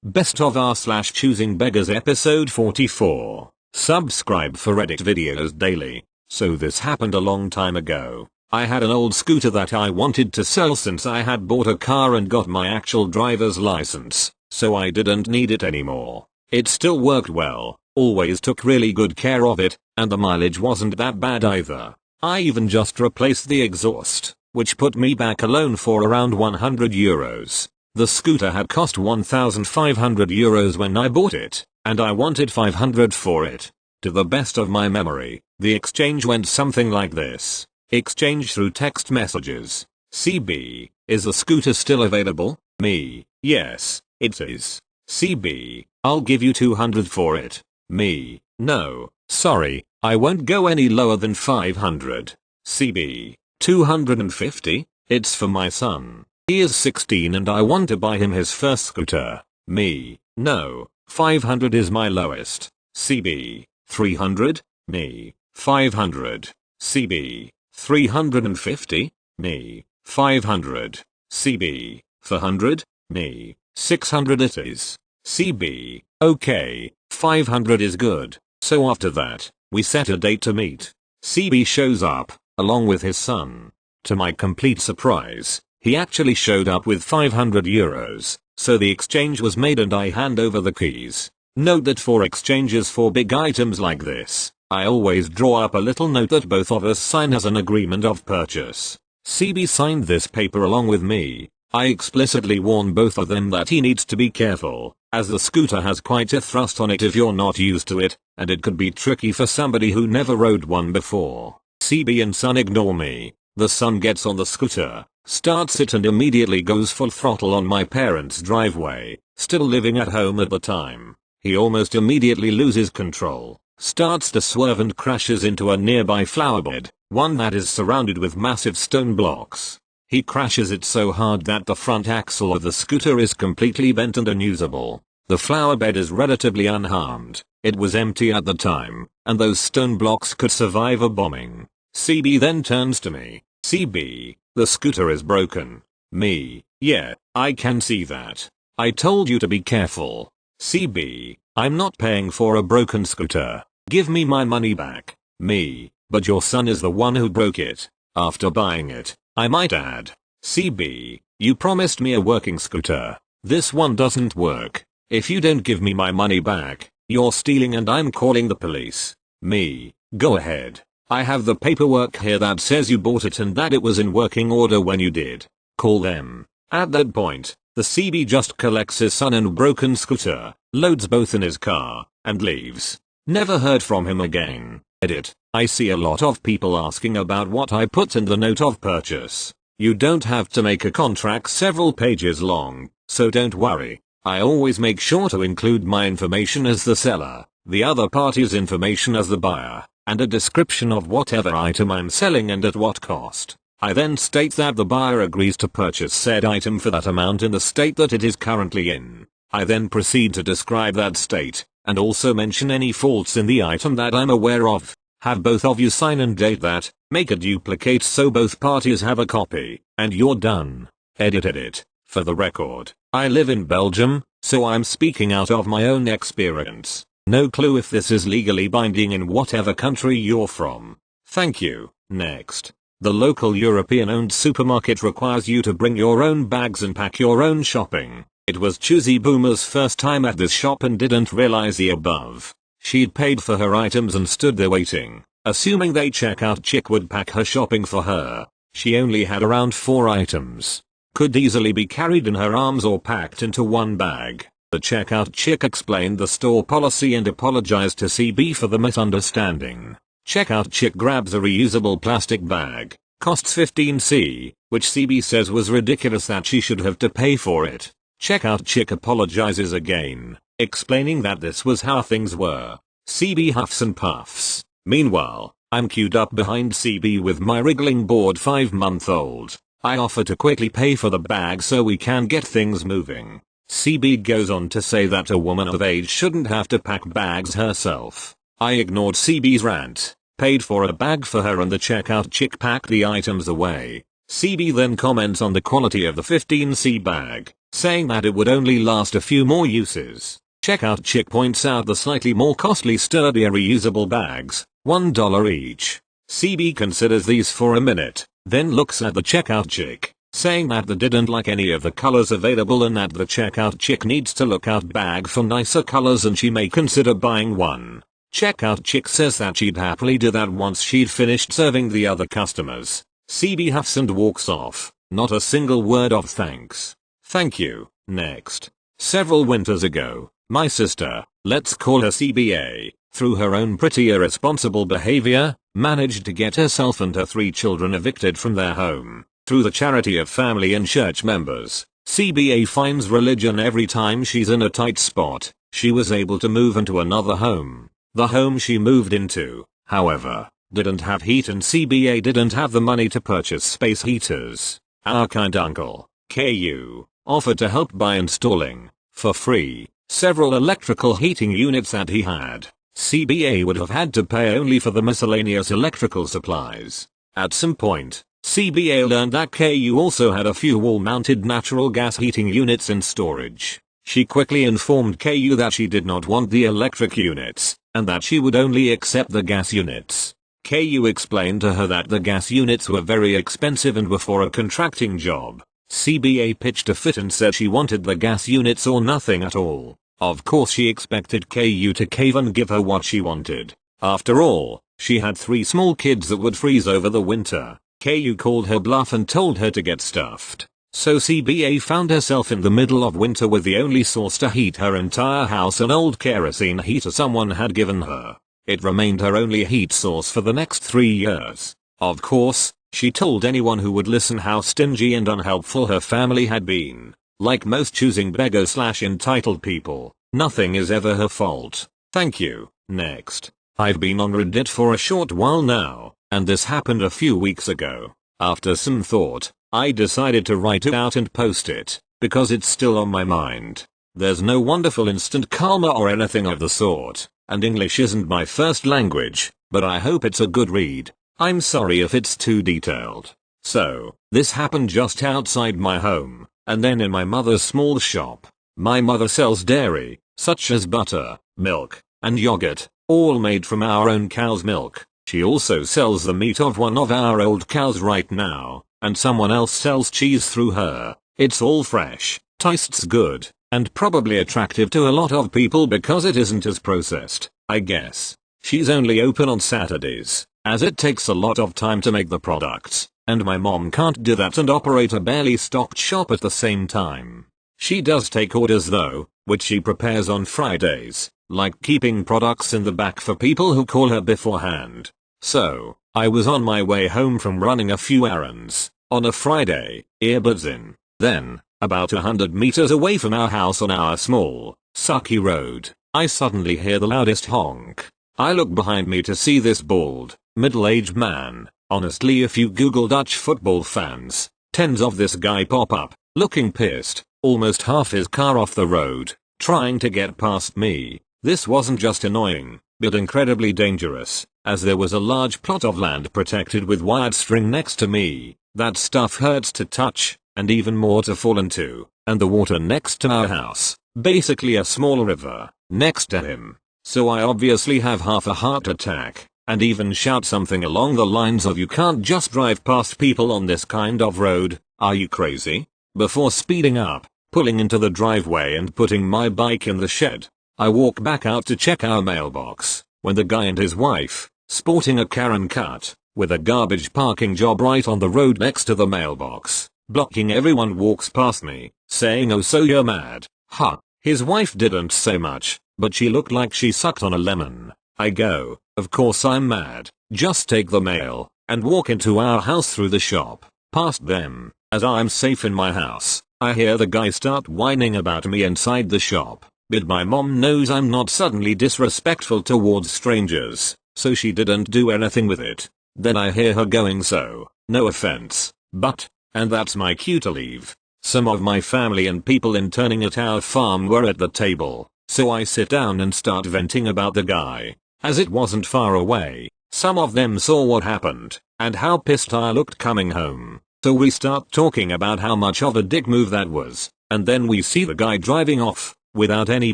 Best of r/ChoosingBeggars episode 44. Subscribe for Reddit videos daily. So this happened a long time ago. I had an old scooter that I wanted to sell since I had bought a car and got my actual driver's license, so I didn't need it anymore. It still worked well, always took really good care of it, and the mileage wasn't that bad either. I even just replaced the exhaust, which put me back alone for around €100. The scooter had cost €1,500 when I bought it, and I wanted $500 for it. To the best of my memory, the exchange went something like this. Exchange through text messages. CB, is the scooter still available? Me, yes, it is. CB, I'll give you $200 for it. Me, no, sorry, I won't go any lower than $500. CB, $250? It's for my son. He is 16 and I want to buy him his first scooter. Me, no, $500 is my lowest. CB, $300? Me, $500. CB, $350? Me, $500. CB, $400? Me, $600 it is. CB, okay, $500 is good. So after that, we set a date to meet. CB shows up, along with his son. To my complete surprise, he actually showed up with €500, so the exchange was made and I hand over the keys. Note that for exchanges for big items like this, I always draw up a little note that both of us sign as an agreement of purchase. CB signed this paper along with me. I explicitly warn both of them that he needs to be careful, as the scooter has quite a thrust on it if you're not used to it, and it could be tricky for somebody who never rode one before. CB and son ignore me. The son gets on the scooter, starts it and immediately goes full throttle on my parents' driveway, still living at home at the time. He almost immediately loses control, starts to swerve and crashes into a nearby flowerbed, one that is surrounded with massive stone blocks. He crashes it so hard that the front axle of the scooter is completely bent and unusable. The flowerbed is relatively unharmed, it was empty at the time, and those stone blocks could survive a bombing. CB then turns to me. CB, the scooter is broken. Me, yeah, I can see that. I told you to be careful. CB, I'm not paying for a broken scooter. Give me my money back. Me, but your son is the one who broke it. After buying it, I might add. CB, you promised me a working scooter. This one doesn't work. If you don't give me my money back, you're stealing and I'm calling the police. Me, go ahead. I have the paperwork here that says you bought it and that it was in working order when you did. Call them. At that point, the CB just collects his son and broken scooter, loads both in his car, and leaves. Never heard from him again. Edit. I see a lot of people asking about what I put in the note of purchase. You don't have to make a contract several pages long, so don't worry. I always make sure to include my information as the seller, the other party's information as the buyer, and a description of whatever item I'm selling and at what cost. I then state that the buyer agrees to purchase said item for that amount in the state that it is currently in. I then proceed to describe that state, and also mention any faults in the item that I'm aware of. Have both of you sign and date that, make a duplicate so both parties have a copy, and you're done. Edit. For the record, I live in Belgium, so I'm speaking out of my own experience. No clue if this is legally binding in whatever country you're from. Thank you. Next. The local European-owned supermarket requires you to bring your own bags and pack your own shopping. It was Choosy Boomer's first time at this shop and didn't realize the above. She'd paid for her items and stood there waiting, assuming the checkout chick would pack her shopping for her. She only had around 4 items. Could easily be carried in her arms or packed into one bag. The checkout chick explained the store policy and apologized to CB for the misunderstanding. Checkout chick grabs a reusable plastic bag, costs 15C, which CB says was ridiculous that she should have to pay for it. Checkout chick apologizes again, explaining that this was how things were. CB huffs and puffs. Meanwhile, I'm queued up behind CB with my wriggling bored 5-month-old. I offer to quickly pay for the bag so we can get things moving. CB goes on to say that a woman of age shouldn't have to pack bags herself. I ignored CB's rant, paid for a bag for her and the checkout chick packed the items away. CB then comments on the quality of the 15C bag. saying that it would only last a few more uses. Checkout chick points out the slightly more costly sturdier reusable bags, $1 each. CB considers these for a minute, then looks at the checkout chick, saying that they didn't like any of the colors available and that the checkout chick needs to look out bag for nicer colors and she may consider buying one. Checkout chick says that she'd happily do that once she'd finished serving the other customers. CB huffs and walks off, not a single word of thanks. Thank you. Next. Several winters ago, my sister, let's call her CBA, through her own pretty irresponsible behavior, managed to get herself and her 3 children evicted from their home. Through the charity of family and church members, CBA finds religion every time she's in a tight spot. She was able to move into another home. The home she moved into, however, didn't have heat and CBA didn't have the money to purchase space heaters. Our kind uncle, KU, offered to help by installing, for free, several electrical heating units that he had. CBA would have had to pay only for the miscellaneous electrical supplies. At some point, CBA learned that KU also had a few wall-mounted natural gas heating units in storage. She quickly informed KU that she did not want the electric units, and that she would only accept the gas units. KU explained to her that the gas units were very expensive and were for a contracting job. CBA pitched a fit and said she wanted the gas units or nothing at all. Of course she expected KU to cave and give her what she wanted. After all, she had 3 small kids that would freeze over the winter. KU called her bluff and told her to get stuffed. So CBA found herself in the middle of winter with the only source to heat her entire house an old kerosene heater someone had given her. It remained her only heat source for the next 3 years. Of course, she told anyone who would listen how stingy and unhelpful her family had been. Like most choosing beggars / entitled people, nothing is ever her fault. Thank you. Next. I've been on Reddit for a short while now, and this happened a few weeks ago. After some thought, I decided to write it out and post it, because it's still on my mind. There's no wonderful instant karma or anything of the sort, and English isn't my first language, but I hope it's a good read. I'm sorry if it's too detailed. So, this happened just outside my home, and then in my mother's small shop. My mother sells dairy, such as butter, milk, and yogurt, all made from our own cow's milk. She also sells the meat of one of our old cows right now, and someone else sells cheese through her. It's all fresh, tastes good, and probably attractive to a lot of people because it isn't as processed, I guess. She's only open on Saturdays, as it takes a lot of time to make the products, and my mom can't do that and operate a barely stocked shop at the same time. She does take orders though, which she prepares on Fridays, like keeping products in the back for people who call her beforehand. So, I was on my way home from running a few errands, on a Friday, earbuds in. Then, about 100 meters away from our house on our small, sucky road, I suddenly hear the loudest honk. I look behind me to see this bald, middle-aged man. Honestly, if you Google Dutch football fans, tens of this guy pop up, looking pissed, almost half his car off the road, trying to get past me. This wasn't just annoying, but incredibly dangerous, as there was a large plot of land protected with wired string next to me. That stuff hurts to touch, and even more to fall into, and the water next to our house, basically a small river, next to him. So I obviously have half a heart attack, and even shout something along the lines of "You can't just drive past people on this kind of road, are you crazy?" before speeding up, pulling into the driveway and putting my bike in the shed. I walk back out to check our mailbox, when the guy and his wife, sporting a Karen cut, with a garbage parking job right on the road next to the mailbox, blocking everyone, walks past me, saying, "Oh, so you're mad, huh?" His wife didn't say much, but she looked like she sucked on a lemon. I go, "Of course I'm mad, just take the mail," and walk into our house through the shop, past them. As I'm safe in my house, I hear the guy start whining about me inside the shop, but my mom knows I'm not suddenly disrespectful towards strangers, so she didn't do anything with it. Then I hear her going, "So, no offense, but," and that's my cue to leave. Some of my family and people interning at our farm were at the table, so I sit down and start venting about the guy. As it wasn't far away, some of them saw what happened, and how pissed I looked coming home. So we start talking about how much of a dick move that was. and then we see the guy driving off without any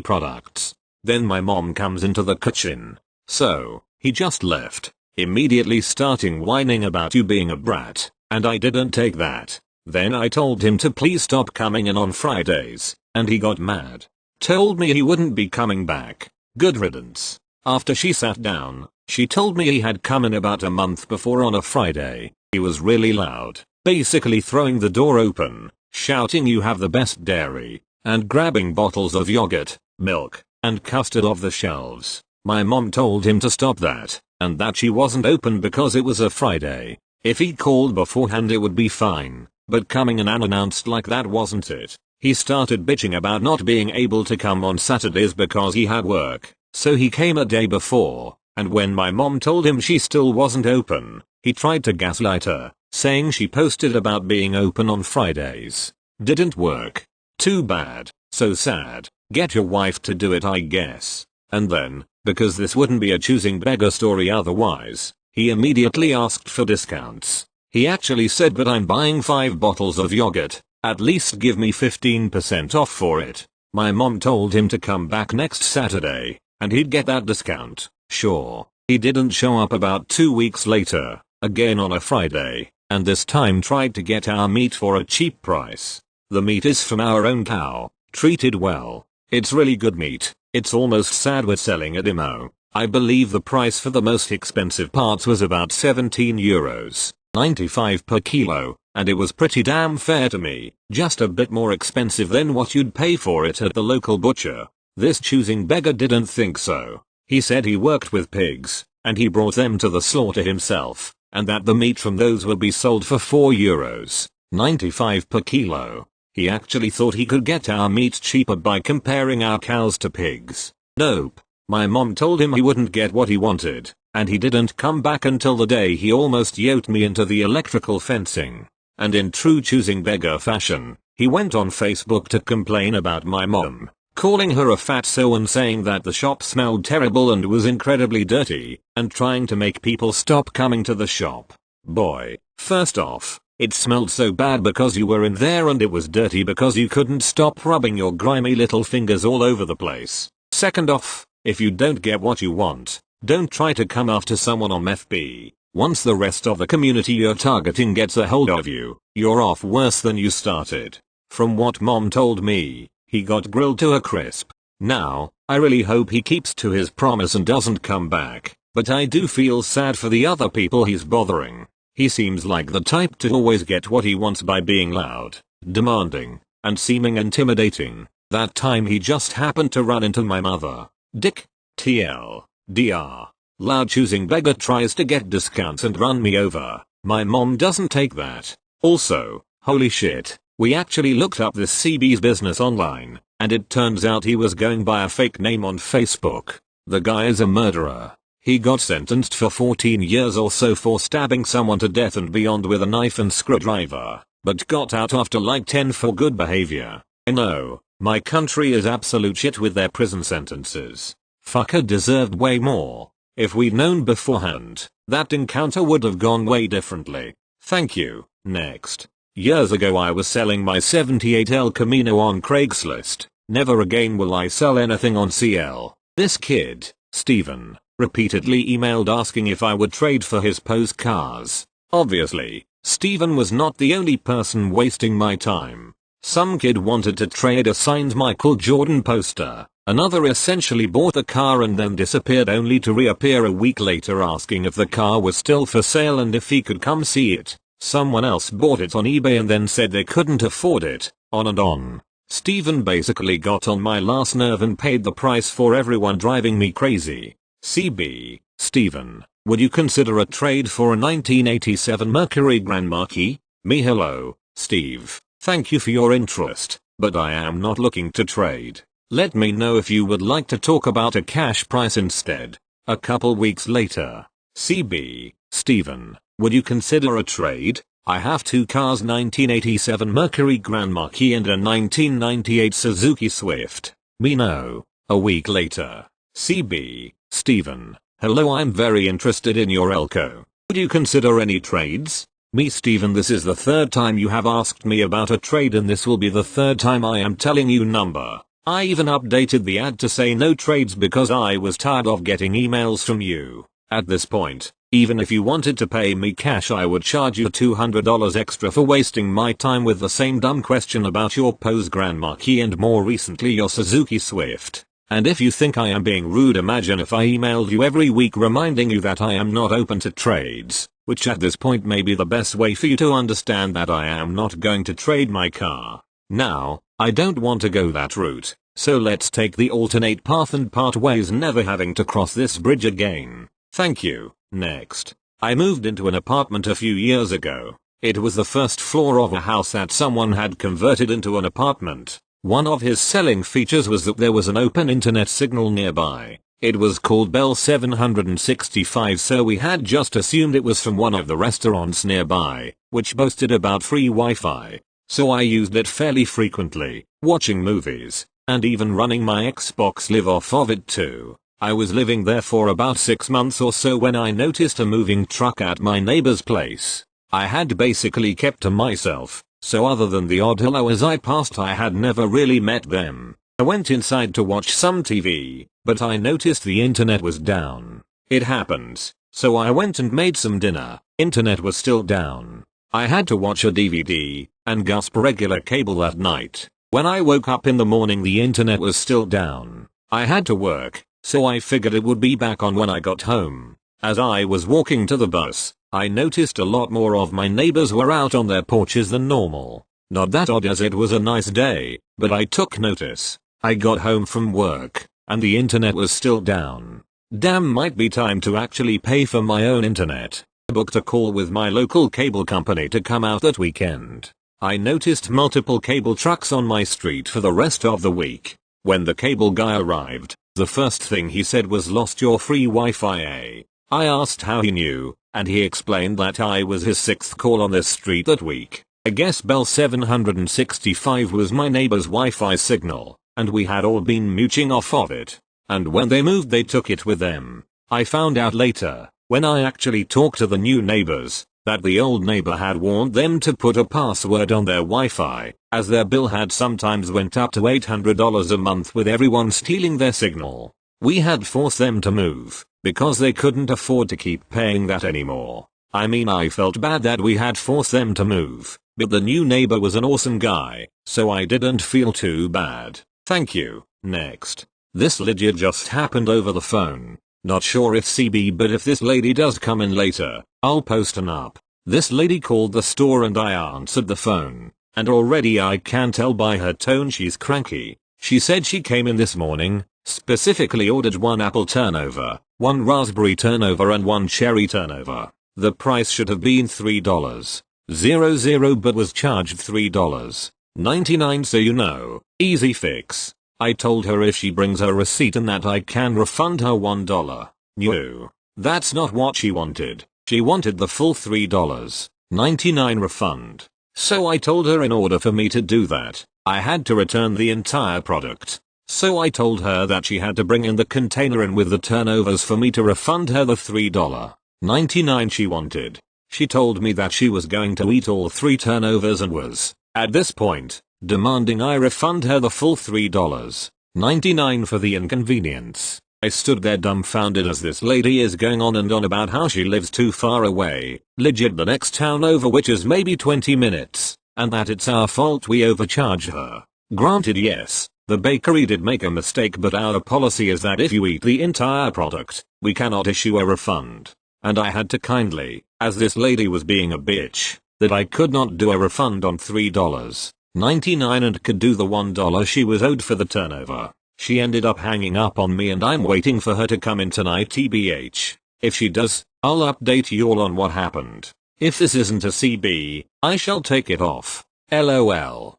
products. Then my mom comes into the kitchen. So, he just left, immediately starting whining about you being a brat, and I didn't take that. Then I told him to please stop coming in on Fridays, and he got mad. Told me he wouldn't be coming back. Good riddance. After she sat down, she told me he had come in about a month before on a Friday. He was really loud, basically throwing the door open, shouting you have the best dairy, and grabbing bottles of yogurt, milk, and custard off the shelves. My mom told him to stop that, and that she wasn't open because it was a Friday. If he called beforehand it would be fine, but coming in unannounced like that wasn't it. He started bitching about not being able to come on Saturdays because he had work, so he came a day before, and when my mom told him she still wasn't open, he tried to gaslight her, saying she posted about being open on Fridays. Didn't work. Too bad. So sad. Get your wife to do it, I guess. And then, because this wouldn't be a choosing beggar story otherwise, he immediately asked for discounts. He actually said, but I'm buying 5 bottles of yogurt, at least give me 15% off for it. My mom told him to come back next Saturday, and he'd get that discount. Sure. He didn't show up about 2 weeks later, again on a Friday, and this time tried to get our meat for a cheap price. The meat is from our own cow, treated well. It's really good meat. It's almost sad we're selling at IMO. I believe the price for the most expensive parts was about €17, 95 per kilo, and it was pretty damn fair to me, just a bit more expensive than what you'd pay for it at the local butcher. This choosing beggar didn't think so. He said he worked with pigs, and he brought them to the slaughter himself, and that the meat from those would be sold for €4, 95 per kilo. He actually thought he could get our meat cheaper by comparing our cows to pigs. Nope. My mom told him he wouldn't get what he wanted, and he didn't come back until the day he almost yoked me into the electrical fencing. And in true choosing beggar fashion, he went on Facebook to complain about my mom, calling her a fatso and saying that the shop smelled terrible and was incredibly dirty, and trying to make people stop coming to the shop. Boy, first off, it smelled so bad because you were in there, and it was dirty because you couldn't stop rubbing your grimy little fingers all over the place. Second off, if you don't get what you want, don't try to come after someone on FB. Once the rest of the community you're targeting gets a hold of you, you're off worse than you started. From what mom told me, he got grilled to a crisp. Now, I really hope he keeps to his promise and doesn't come back, but I do feel sad for the other people he's bothering. He seems like the type to always get what he wants by being loud, demanding, and seeming intimidating. That time he just happened to run into my mother. Dick. TL. DR. Loud choosing beggar tries to get discounts and run me over. My mom doesn't take that. Also, holy shit, we actually looked up this CB's business online, and it turns out he was going by a fake name on Facebook. The guy is a murderer. He got sentenced for 14 years or so for stabbing someone to death and beyond with a knife and screwdriver, but got out after like 10 for good behavior. I know, my country is absolute shit with their prison sentences. Fucker deserved way more. If we'd known beforehand, that encounter would have gone way differently. Thank you. Next. Years ago I was selling my 78 El Camino on Craigslist. Never again will I sell anything on CL. This kid, Steven, repeatedly emailed asking if I would trade for his Pose cars. Obviously, Steven was not the only person wasting my time. Some kid wanted to trade a signed Michael Jordan poster. Another essentially bought the car and then disappeared only to reappear a week later asking if the car was still for sale and if he could come see it. Someone else bought it on eBay and then said they couldn't afford it. On and on. Steven basically got on my last nerve and paid the price for everyone, driving me crazy. CB, Steven, would you consider a trade for a 1987 Mercury Grand Marquis? Me hello, Steve. Thank you for your interest, but I am not looking to trade. Let me know if you would like to talk about a cash price instead. A couple weeks later. CB, Steven, would you consider a trade? I have 2 cars, 1987 Mercury Grand Marquis and a 1998 Suzuki Swift. Me no. A week later. CB, Steven, hello, I'm very interested in your Elko. Would you consider any trades? Me Steven, this is the third time you have asked me about a trade and this will be the third time I am telling you number. I even updated the ad to say no trades because I was tired of getting emails from you. At this point, even if you wanted to pay me cash I would charge you $200 extra for wasting my time with the same dumb question about your Pose Grand Marquis and more recently your Suzuki Swift. And if you think I am being rude, imagine if I emailed you every week reminding you that I am not open to trades, which at this point may be the best way for you to understand that I am not going to trade my car. Now, I don't want to go that route, so let's take the alternate path and part ways, never having to cross this bridge again. Thank you. Next. I moved into an apartment a few years ago. It was the first floor of a house that someone had converted into an apartment. One of his selling features was that there was an open internet signal nearby. It was called Bell 765, so we had just assumed it was from one of the restaurants nearby, which boasted about free Wi-Fi. So I used it fairly frequently, watching movies, and even running my Xbox Live off of it too. I was living there for about 6 months or so when I noticed a moving truck at my neighbor's place. I had basically kept to myself, so other than the odd hello as I passed I had never really met them. I went inside to watch some TV, but I noticed the internet was down. It happens, so I went and made some dinner. Internet was still down. I had to watch a DVD and gasp regular cable that night. When I woke up in the morning the internet was still down. I had to work, so I figured it would be back on when I got home. As I was walking to the bus, I noticed a lot more of my neighbors were out on their porches than normal. Not that odd as it was a nice day, but I took notice. I got home from work, and the internet was still down. Damn, might be time to actually pay for my own internet. I booked a call with my local cable company to come out that weekend. I noticed multiple cable trucks on my street for the rest of the week. When the cable guy arrived, the first thing he said was lost your free Wi-Fi. I asked how he knew, and he explained that I was his 6th call on this street that week. I guess Bell 765 was my neighbor's Wi-Fi signal, and we had all been mooching off of it. And when they moved they took it with them. I found out later, when I actually talked to the new neighbors, that the old neighbor had warned them to put a password on their Wi-Fi, as their bill had sometimes went up to $800 a month with everyone stealing their signal. We had forced them to move, because they couldn't afford to keep paying that anymore. I mean, I felt bad that we had forced them to move, but the new neighbor was an awesome guy, so I didn't feel too bad. Thank you. Next. This legit just happened over the phone. Not sure if CB, but if this lady does come in later, I'll post an up. This lady called the store and I answered the phone, and already I can tell by her tone she's cranky. She said she came in this morning, specifically ordered 1 apple turnover, 1 raspberry turnover and 1 cherry turnover. The price should have been $3.00 but was charged $3.99, so you know, easy fix. I told her if she brings her receipt and that I can refund her $1. No. That's not what she wanted. She wanted the full $3.99 refund. So I told her in order for me to do that, I had to return the entire product. So I told her that she had to bring in the container in with the turnovers for me to refund her the $3.99 she wanted. She told me that she was going to eat all 3 turnovers and was, at this point, demanding I refund her the full $3.99 for the inconvenience. I stood there dumbfounded as this lady is going on and on about how she lives too far away, legit the next town over, which is maybe 20 minutes, and that it's our fault we overcharged her. Granted, yes, the bakery did make a mistake, but our policy is that if you eat the entire product, we cannot issue a refund. And I had to kindly, as this lady was being a bitch, that I could not do a refund on $3.99 and could do the $1 she was owed for the turnover. She ended up hanging up on me and I'm waiting for her to come in tonight tbh. If she does, I'll update you all on what happened. If this isn't a CB, I shall take it off. LOL.